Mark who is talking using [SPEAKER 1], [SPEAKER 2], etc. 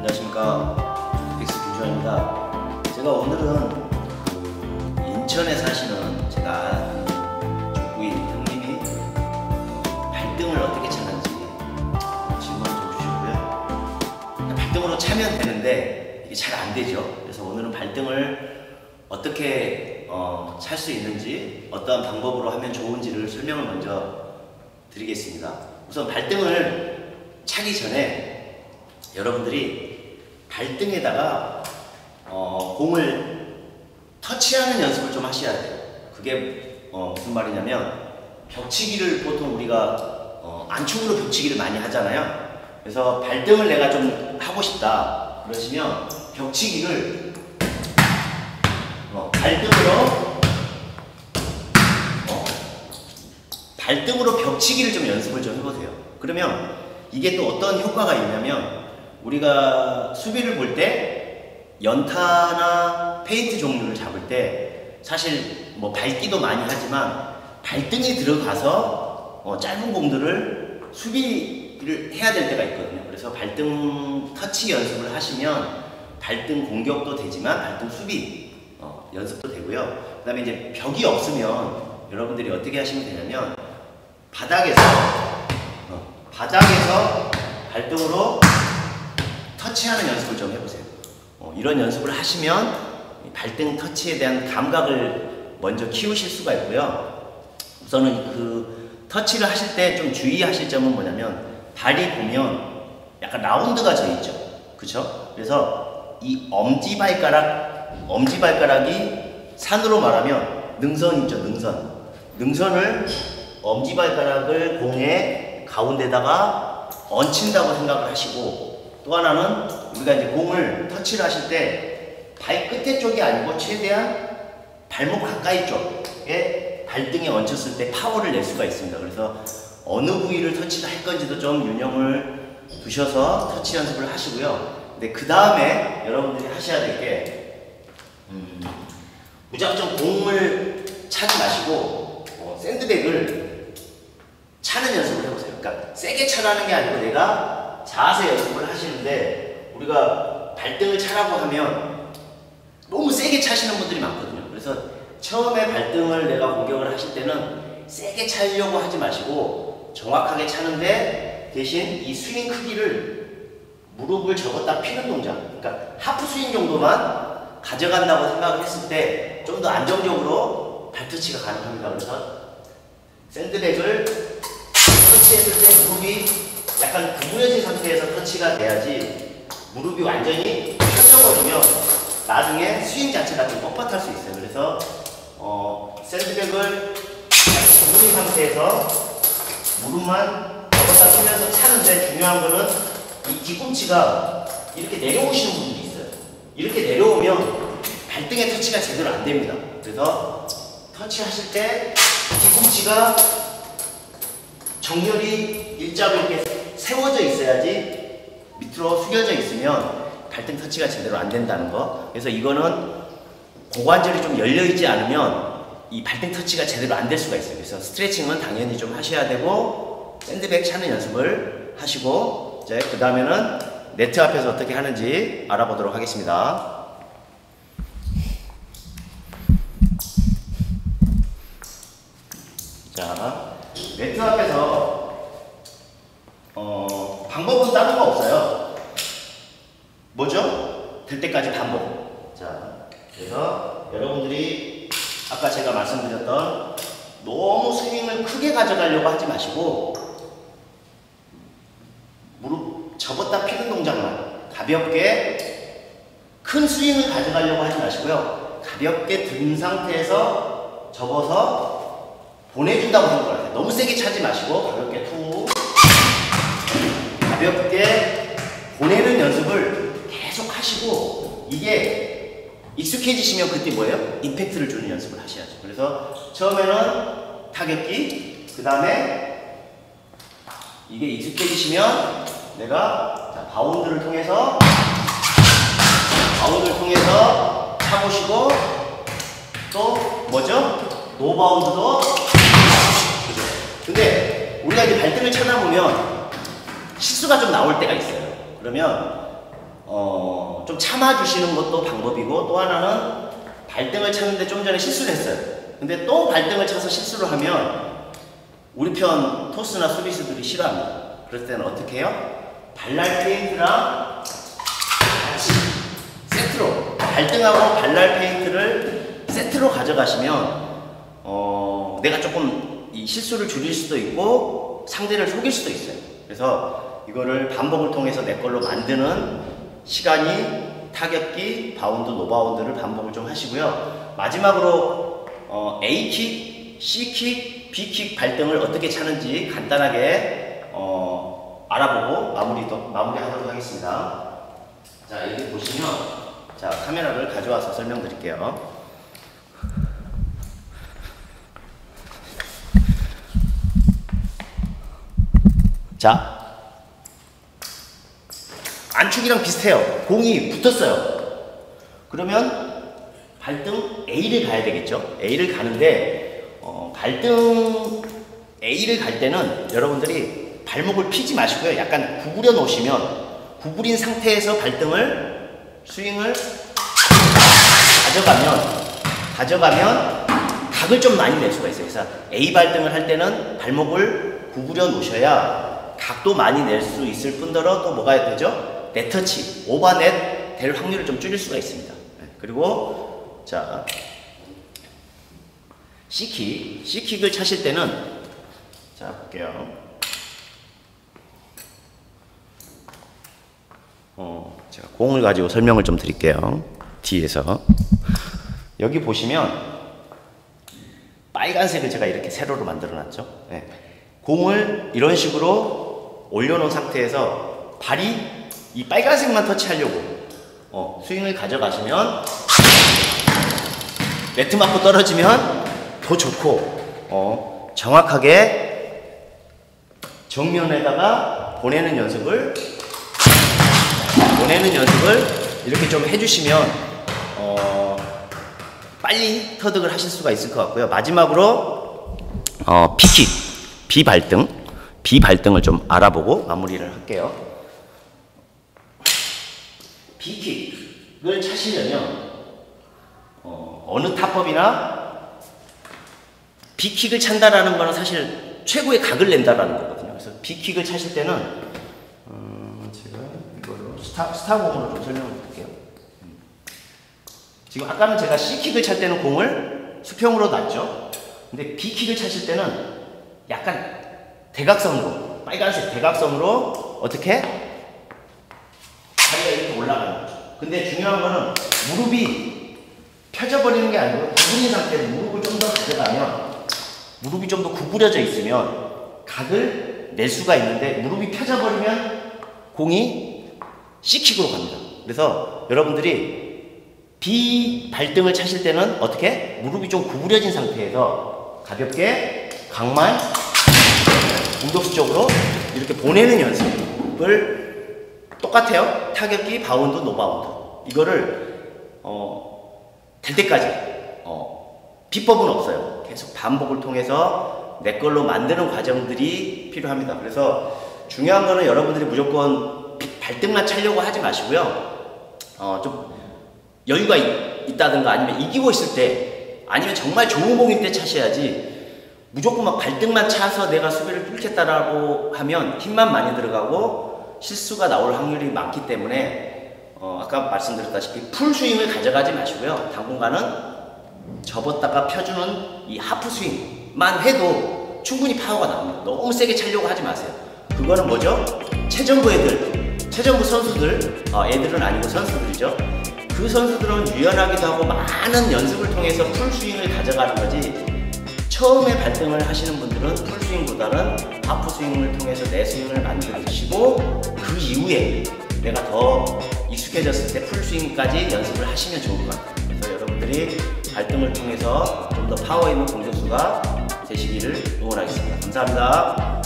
[SPEAKER 1] 안녕하십니까, 빅스 김주환입니다. 제가 오늘은 인천에 사시는 제가 족구인 형님이 발등을 어떻게 차는지 질문 좀 주시고요. 발등으로 차면 되는데 이게 잘 안 되죠. 그래서 오늘은 발등을 어떻게 찰 수 있는지, 어떠한 방법으로 하면 좋은지를 설명을 먼저 드리겠습니다. 우선 발등을 차기 전에 여러분들이 발등에다가 공을 터치하는 연습을 좀 하셔야 돼요. 그게 무슨 말이냐면, 벽치기를 보통 우리가 안축으로 벽치기를 많이 하잖아요. 그래서 발등을 내가 좀 하고 싶다 그러시면 벽치기를 발등으로 벽치기를 좀 연습을 좀 해보세요. 그러면 이게 또 어떤 효과가 있냐면, 우리가 수비를 볼 때 연타나 페인트 종류를 잡을 때 사실 뭐 밟기도 많이 하지만 발등에 들어가서 짧은 공들을 수비를 해야 될 때가 있거든요. 그래서 발등 터치 연습을 하시면 발등 공격도 되지만 발등 수비 연습도 되고요. 그 다음에 이제 벽이 없으면 여러분들이 어떻게 하시면 되냐면, 바닥에서 발등으로 터치하는 연습을 좀 해보세요. 이런 연습을 하시면 발등 터치에 대한 감각을 먼저 키우실 수가 있고요. 우선은 그 터치를 하실 때 좀 주의하실 점은 뭐냐면, 발이 보면 약간 라운드가 져 있죠. 그쵸? 그래서 이 엄지발가락이 산으로 말하면 능선 있죠, 능선을 엄지발가락을 공의 가운데다가 얹힌다고 생각을 하시고, 또 하나는 우리가 이제 공을 터치를 하실 때 발끝에 쪽이 아니고 최대한 발목 가까이 쪽에 발등에 얹혔을 때 파워를 낼 수가 있습니다. 그래서 어느 부위를 터치를 할 건지도 좀 유념을 두셔서 터치 연습을 하시고요. 근데 그 다음에 여러분들이 하셔야 될 게, 무작정 공을 차지 마시고 샌드백을 차는 연습을 해보세요. 그러니까 세게 차라는 게 아니고 내가 자세 연습을 하시는데, 우리가 발등을 차라고 하면 너무 세게 차시는 분들이 많거든요. 그래서 처음에 발등을 내가 공격을 하실 때는 세게 차려고 하지 마시고 정확하게 차는데, 대신 이 스윙 크기를 무릎을 접었다 피는 동작, 그러니까 하프 스윙 정도만 가져간다고 생각을 했을 때 좀 더 안정적으로 발터치가 가능합니다. 그래서 샌드백을 터치했을 때 무릎이 약간 구부려진 상태에서 터치가 돼야지, 무릎이 완전히 펴져버리면 나중에 스윙 자체가 좀 뻣뻣할 수 있어요. 그래서 샌드백을 구부린 상태에서 무릎만 접었다 펴면서 차는데, 중요한 거는 이 뒤꿈치가 이렇게 내려오시는 분들이 있어요. 이렇게 내려오면 발등에 터치가 제대로 안 됩니다. 그래서 터치하실 때 뒤꿈치가 정렬이 일자로 이렇게 세워져 있어야지, 밑으로 숙여져 있으면 발등 터치가 제대로 안 된다는 거. 그래서 이거는 고관절이 좀 열려있지 않으면 이 발등 터치가 제대로 안 될 수가 있어요. 그래서 스트레칭은 당연히 좀 하셔야 되고, 샌드백 차는 연습을 하시고, 이제 그 다음에는 네트 앞에서 어떻게 하는지 알아보도록 하겠습니다. 자, 네트 앞에서 방법은 다른 거 없어요. 뭐죠? 될 때까지 반복. 자, 그래서 여러분들이 아까 제가 말씀드렸던 너무 스윙을 크게 가져가려고 하지 마시고, 무릎 접었다 피는 동작만 가볍게, 큰 스윙을 가져가려고 하지 마시고요. 가볍게 든 상태에서 접어서 보내준다고 생각을 하세요. 너무 세게 차지 마시고 가볍게 툭, 가볍게 보내는 연습을 계속 하시고, 이게 익숙해지시면 그때 뭐예요? 임팩트를 주는 연습을 하셔야죠. 그래서 처음에는 타격기, 그 다음에 이게 익숙해지시면 내가 바운드를 통해서 차보시고, 또 뭐죠? 노바운드도. 근데 우리가 이제 발등을 차다 보면 실수가 좀 나올 때가 있어요. 그러면 좀 참아주시는 것도 방법이고, 또 하나는 발등을 차는데 좀 전에 실수를 했어요. 근데 또 발등을 차서 실수를 하면 우리 편 토스나 수비수들이 싫어합니다. 그럴 때는 어떻게 해요? 발날 페인트랑 같이 세트로, 발등하고 발날 페인트를 세트로 가져가시면 내가 조금 이 실수를 줄일 수도 있고 상대를 속일 수도 있어요. 그래서 이거를 반복을 통해서 내 걸로 만드는 시간이 타격기, 바운드, 노바운드를 반복을 좀 하시고요. 마지막으로 A킥, C킥, B킥 발등을 어떻게 차는지 간단하게 알아보고 마무리하도록 하겠습니다. 자, 여기 보시면, 자, 카메라를 가져와서 설명드릴게요. 자, 안축이랑 비슷해요. 공이 붙었어요. 그러면 발등 A를 가야 되겠죠. A를 가는데 발등 A를 갈 때는 여러분들이 발목을 피지 마시고요. 약간 구부려 놓으시면, 구부린 상태에서 발등을 스윙을 가져가면 각을 좀 많이 낼 수가 있어요. 그래서 A 발등을 할 때는 발목을 구부려 놓으셔야 각도 많이 낼 수 있을 뿐더러 또 뭐가 되죠? 네터치, 오버넷 될 확률을 좀 줄일 수가 있습니다. 그리고 자, C킥을 차실 때는, 자, 볼게요. 제가 공을 가지고 설명을 좀 드릴게요. 뒤에서 여기 보시면 빨간색을 제가 이렇게 세로로 만들어 놨죠. 네. 공을 이런 식으로 올려놓은 상태에서 발이 이 빨간색만 터치하려고 스윙을 가져가시면, 네트 맞고 떨어지면 더 좋고, 정확하게 정면에다가 보내는 연습을 이렇게 좀 해주시면 빨리 터득을 하실 수가 있을 것 같고요. 마지막으로 B킥, B발등을 좀 알아보고 마무리를 할게요. B킥을 차시려면 어느 타법이나 B킥을 찬다라는 거는 사실 최고의 각을 낸다라는 거거든요. 그래서 B킥을 차실 때는 제가 이걸로 스타공으로 좀 설명을 드릴게요. 지금 아까는 제가 C킥을 찰 때는 공을 수평으로 놨죠. 근데 B킥을 차실 때는 약간 대각선으로, 빨간색 대각선으로 어떻게? 다리가 이렇게 올라가는 거죠. 근데 중요한 거는 무릎이 펴져버리는 게 아니고 구부린 상태에서 무릎을 좀 더 가져가면, 무릎이 좀 더 구부려져 있으면 각을 낼 수가 있는데, 무릎이 펴져버리면 공이 C킥으로 갑니다. 그래서 여러분들이 B 발등을 차실 때는 어떻게? 무릎이 좀 구부려진 상태에서 가볍게 각만 공격수 쪽으로 이렇게 보내는 연습을 똑같아요. 타격기, 바운드, 노바운드. 이거를 될 때까지 비법은 없어요. 계속 반복을 통해서 내 걸로 만드는 과정들이 필요합니다. 그래서 중요한 거는 여러분들이 무조건 발등만 차려고 하지 마시고요. 좀 여유가 있다든가 아니면 이기고 있을 때, 아니면 정말 좋은 공일 때 차셔야지, 무조건 막 발등만 차서 내가 수비를 뚫겠다라고 하면 힘만 많이 들어가고 실수가 나올 확률이 많기 때문에 아까 말씀드렸다시피 풀스윙을 가져가지 마시고요. 당분간은 접었다가 펴주는 이 하프 스윙만 해도 충분히 파워가 나옵니다. 너무 세게 차려고 하지 마세요. 그거는 뭐죠? 체전부 선수들, 애들은 아니고 선수들이죠. 그 선수들은 유연하기도 하고 많은 연습을 통해서 풀스윙을 가져가는 거지, 처음에 발등을 하시는 분들은 풀스윙보다는 하프스윙을 통해서 내 스윙을 만드시고, 그 이후에 내가 더 익숙해졌을 때 풀스윙까지 연습을 하시면 좋을 것 같아요. 그래서 여러분들이 발등을 통해서 좀 더 파워 있는 공격수가 되시기를 응원하겠습니다. 감사합니다.